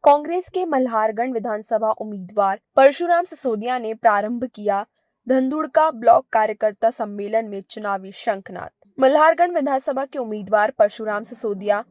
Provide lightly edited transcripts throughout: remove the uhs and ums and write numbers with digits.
कांग्रेस के मल्हारगढ़ विधानसभा उम्मीदवार परशुराम सिसोदिया ने प्रारंभ किया धंधुड़का ब्लॉक कार्यकर्ता सम्मेलन में चुनावी शंखनाद। मल्हारगढ़ विधानसभा के उम्मीदवार परशुराम सिसोदिया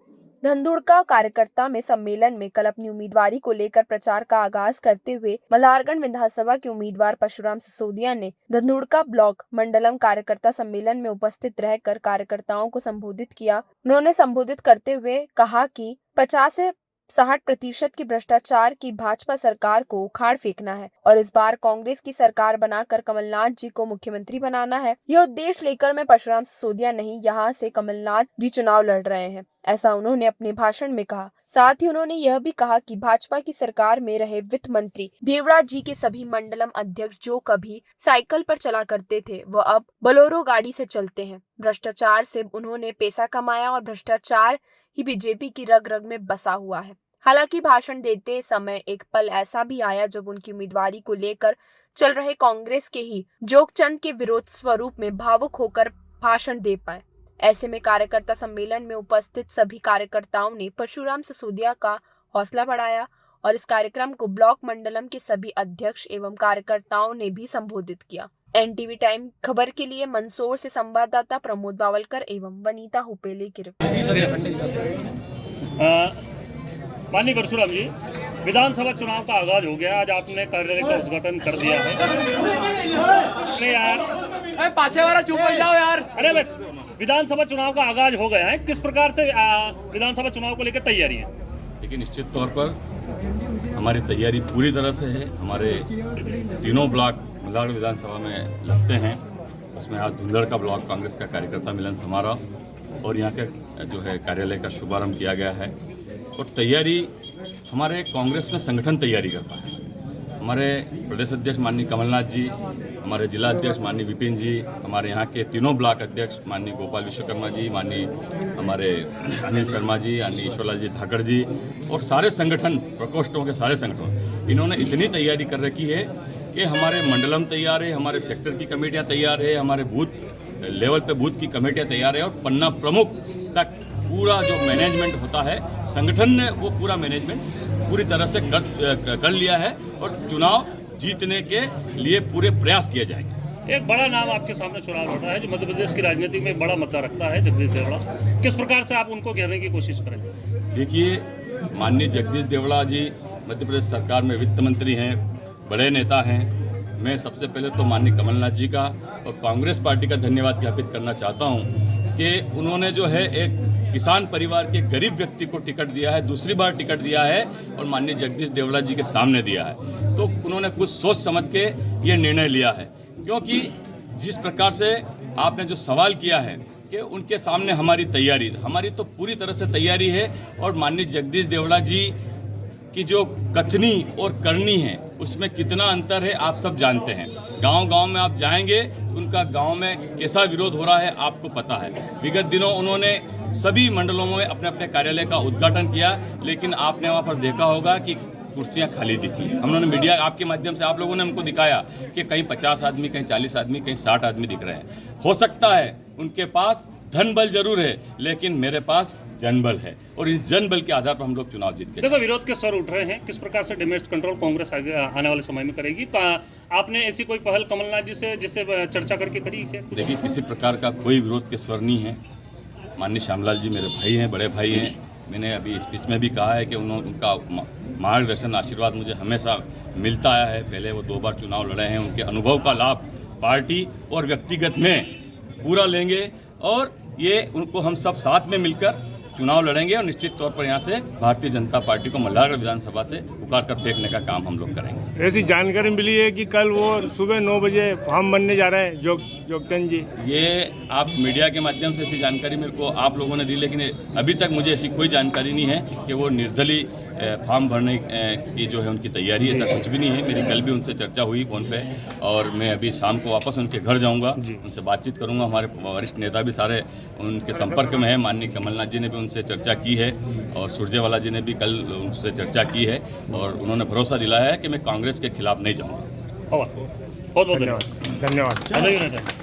धंधुड़का कार्यकर्ता में सम्मेलन में कल अपनी उम्मीदवारी को लेकर प्रचार का आगाज करते हुए मल्हारगढ़ विधानसभा के उम्मीदवार परशुराम सिसोदिया ने धंधुड़का ब्लॉक मंडलम कार्यकर्ता सम्मेलन में उपस्थित रहकर कार्यकर्ताओं को संबोधित किया। उन्होंने संबोधित करते हुए कहा कि 50 से 60% की भ्रष्टाचार की भाजपा सरकार को उखाड़ फेंकना है और इस बार कांग्रेस की सरकार बनाकर कमलनाथ जी को मुख्यमंत्री बनाना है। यह उद्देश्य लेकर मैं परशुराम सिसोदिया नहीं, यहाँ से कमलनाथ जी चुनाव लड़ रहे हैं, ऐसा उन्होंने अपने भाषण में कहा। साथ ही उन्होंने यह भी कहा कि भाजपा की सरकार में रहे वित्त मंत्री देवड़ा जी के सभी मंडलम अध्यक्ष जो कभी साइकिल पर चला करते थे वह अब बोलेरो गाड़ी से चलते हैं। भ्रष्टाचार से उन्होंने पैसा कमाया और भ्रष्टाचार ही बीजेपी की रग रग में बसा हुआ है। हालांकि भाषण देते समय एक पल ऐसा भी आया जब उनकी उम्मीदवारी को लेकर चल रहे कांग्रेस के ही जोगचंद के विरोध स्वरूप में भावुक होकर भाषण दे पाए। ऐसे में कार्यकर्ता सम्मेलन में उपस्थित सभी कार्यकर्ताओं ने परशुराम सिसोदिया का हौसला बढ़ाया और इस कार्यक्रम को ब्लॉक मंडलम के सभी अध्यक्ष एवं कार्यकर्ताओं ने भी संबोधित किया। एनटीवी टाइम खबर के लिए मंदसौर से संवाददाता प्रमोद बावलकर एवं वनीता हुपेले की रिपोर्ट। माननीय परशुराम जी, विधानसभा चुनाव का आगाज हो गया। आज आपने कार्यालय का उद्घाटन कर दिया है। अरे यार, पाछे वाला चुप हो जाओ यार। अरे बस, विधानसभा चुनाव का आगाज हो गया है। किस प्रकार से विधानसभा चुनाव को लेकर तैयारी है? लेकिन निश्चित तौर पर हमारी तैयारी पूरी तरह से है। हमारे तीनों ब्लॉक मल्हारगढ़ विधानसभा में लगते हैं। उसमें आज धुंधुड़का ब्लॉक कांग्रेस का कार्यकर्ता मिलन समारोह और यहाँ के जो है कार्यालय का शुभारंभ किया गया है। और तैयारी हमारे कांग्रेस में संगठन तैयारी करता है। हमारे प्रदेश अध्यक्ष माननीय कमलनाथ जी, हमारे जिला अध्यक्ष माननीय विपिन जी, हमारे यहाँ के तीनों ब्लॉक अध्यक्ष माननीय गोपाल विश्वकर्मा जी, माननीय हमारे अनिल शर्मा जी, माननीय ईश्वरलाल जी धाकड़ जी और सारे संगठन प्रकोष्ठों के सारे संगठन इन्होंने इतनी तैयारी कर रखी है कि हमारे मंडलम तैयार है, हमारे सेक्टर की कमेटियाँ तैयार है, हमारे बूथ लेवल पे बूथ की कमेटियाँ तैयार है और पन्ना प्रमुख तक पूरा जो मैनेजमेंट होता है संगठन ने वो पूरा मैनेजमेंट पूरी तरह से कर लिया है और चुनाव जीतने के लिए पूरे प्रयास किए जाएंगे। एक बड़ा नाम आपके सामने चुनाव लड़ रहा है जो मध्य प्रदेश की राजनीति में बड़ा मुद्दा रखता है, जगदीश देवड़ा। किस प्रकार से आप उनको घेरने की कोशिश करेंगे? देखिए, माननीय जगदीश देवड़ा जी मध्य प्रदेश सरकार में वित्त मंत्री हैं, बड़े नेता हैं। मैं सबसे पहले तो माननीय कमलनाथ जी का और कांग्रेस पार्टी का धन्यवाद ज्ञापित करना चाहता हूँ कि उन्होंने जो है एक किसान परिवार के गरीब व्यक्ति को टिकट दिया है, दूसरी बार टिकट दिया है और माननीय जगदीश देवड़ा जी के सामने दिया है। तो उन्होंने कुछ सोच समझ के ये निर्णय लिया है, क्योंकि जिस प्रकार से आपने जो सवाल किया है कि उनके सामने हमारी तो पूरी तरह से तैयारी है। और माननीय जगदीश देवड़ा जी की जो कथनी और करनी है उसमें कितना अंतर है आप सब जानते हैं। गांव-गांव में आप जाएंगे तो उनका गांव में कैसा विरोध हो रहा है आपको पता है। विगत दिनों उन्होंने सभी मंडलों में अपने अपने कार्यालय का उद्घाटन किया, लेकिन आपने वहां पर देखा होगा कि कुर्सियां खाली दिखी। उन्होंने मीडिया आपके माध्यम से आप लोगों ने हमको दिखाया कि कहीं 50 आदमी, कहीं 40 आदमी, कहीं 60 आदमी दिख रहे हैं। हो सकता है उनके पास धन बल जरूर है, लेकिन मेरे पास जनबल है और इस जनबल के आधार पर हम लोग चुनाव जीत के। देखो, विरोध के स्वर उठ रहे हैं। किस प्रकार से डैमेज कंट्रोल कांग्रेस आने वाले समय में करेगी? आपने ऐसी कोई पहल कमलनाथ जी से जिससे चर्चा करके करी है? देखिए, किसी प्रकार का कोई विरोध के स्वर नहीं है। माननीय श्यामलाल जी मेरे भाई हैं, बड़े भाई हैं। मैंने अभी स्पीच में भी कहा है कि उनका मार्गदर्शन आशीर्वाद मुझे हमेशा मिलता आया है। पहले वो 2 बार चुनाव लड़े हैं, उनके अनुभव का लाभ पार्टी और व्यक्तिगत में पूरा लेंगे और ये उनको हम सब साथ में मिलकर चुनाव लड़ेंगे और निश्चित तौर पर यहाँ से भारतीय जनता पार्टी को मल्हारगढ़ विधानसभा से उखाड़ कर फेंकने का काम हम लोग करेंगे। ऐसी जानकारी मिली है कि कल वो सुबह 9 बजे फॉर्म बनने जा रहे हैं जोगचंद जी। ये आप मीडिया के माध्यम से ऐसी जानकारी मेरे को आप लोगों ने दी, लेकिन अभी तक मुझे ऐसी कोई जानकारी नहीं है कि वो निर्दलीय फॉर्म भरने की जो है उनकी तैयारी है। ऐसा कुछ भी नहीं है। मेरी कल भी उनसे चर्चा हुई फ़ोन पे और मैं अभी शाम को वापस उनके घर जाऊंगा, उनसे बातचीत करूंगा। हमारे वरिष्ठ नेता भी सारे उनके संपर्क में हैं। माननीय कमलनाथ जी ने भी उनसे चर्चा की है और सुरजेवाला जी ने भी कल उनसे चर्चा की है और उन्होंने भरोसा दिलाया है कि मैं कांग्रेस के खिलाफ नहीं जाऊँगा। बहुत बहुत धन्यवाद।